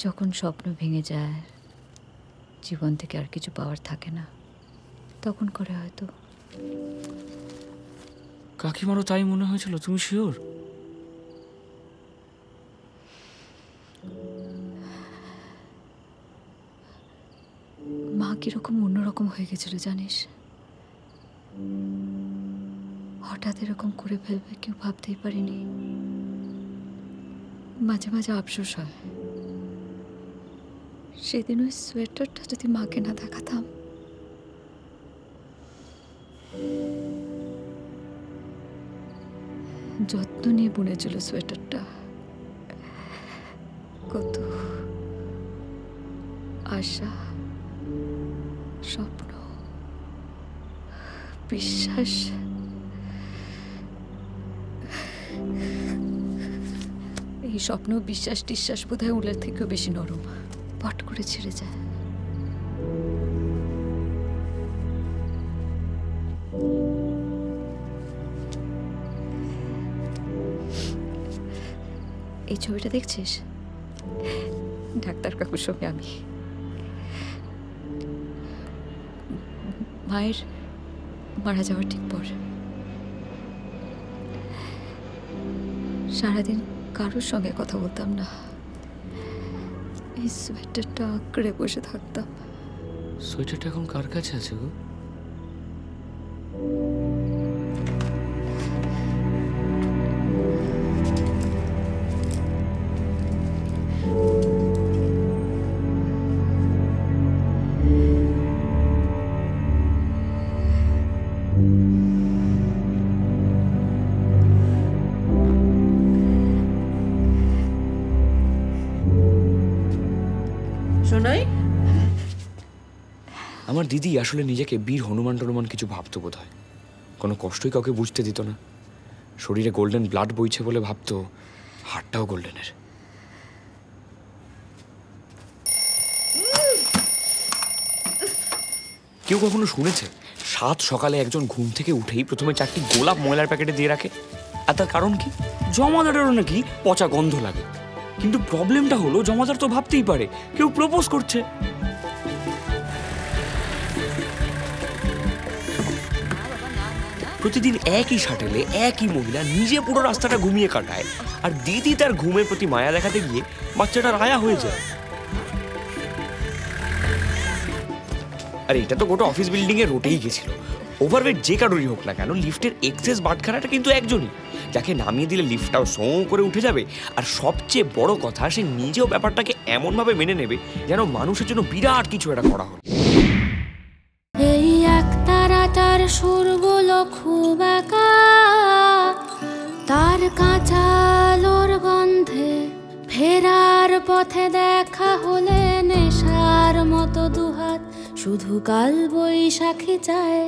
যখন স্বপ্ন ভেঙে যায়, জীবন থেকে আর কিছু পাওয়ার থাকে না, তখন করে হয়তো। কাকিমারও তাই মনে হয়েছিল? তুমি শিওর? মা কিরকম অন্যরকম হয়ে গেছিল জানিস। হঠাৎ এরকম করে ফেলবে কেউ ভাবতেই পারিনি। মাঝে মাঝে আফসোস হয়, সেদিন ওই সোয়েটারটা যদি মাকে না দেখাতাম। যত্ন নিয়ে বুনেছিল সোয়েটারটা। কত আশা, স্বপ্ন, বিশ্বাস, এই স্বপ্ন বিশ্বাস টিশ্বাস বোধহয় উলের থেকেও বেশি নরম, পট করে ছিঁড়ে যায়। এই ছবিটা দেখছিস? ডাক্তার কাকুর সঙ্গে আমি। মায়ের মারা যাওয়ার ঠিক পর সারাদিন কারোর সঙ্গে কথা বলতাম না, এই সোয়েটারটা আঁকড়ে বসে থাকতাম। সোয়েটারটা এখন কার কাছে আছে গো? শোনাই, আমার দিদি আসলে নিজেকে বীর হনুমান টনুমান কিছু ভাবতো বোধ হয়। কোনো কষ্টই কাউকে বুঝতে দিত না। শরীরে গোল্ডেন ব্লাড বইছে বলে ভাবতো হাড়টাও গোল্ডেনের। কেউ কখনো শুনেছে সাত সকালে একজন ঘুম থেকে উঠেই প্রথমে 4টি গোলাপ ময়লার প্যাকেটে দিয়ে রাখে? আর তার কারণ কি? জমাদারেরও নাকি পচা গন্ধ লাগে। কিন্তু প্রবলেমটা হলো জমাদার তো ভাবতেই পারে কেউ প্রপোজ করছে। প্রতিদিন একই শাটেলে একই মহিলা নিজে পুরো রাস্তাটা ঘুমিয়ে কাটায়, আর দিদি তার ঘুমের প্রতি মায়া দেখাতে গিয়ে বাচ্চাটার আয়া হয়ে যায়। আর এটা তো গোটা অফিস বিল্ডিং এ রোটেই গেছিল। ওভারওয়েট যে কারোরই হোক না কেন, লিফটের এক্সেস বাটখারাটা কিন্তু একজনই, যাকে নামিয়ে দিলে লিফটটাও সো করে উঠে যাবে। আর সবচেয়ে বড় কথা, সে নিজেও ব্যাপারটাকে এমনভাবে মেনে নেবে যেন মানুষের জন্য বিরাট কিছু একটা করা হলো। এই একতারাটার সুরগুলো খুব একা, তার কাঁচা আলোর গন্ধে ফেরার পথে দেখা হলে নেশার মতো দুহাত শুধু কাল বৈশাখী চায়।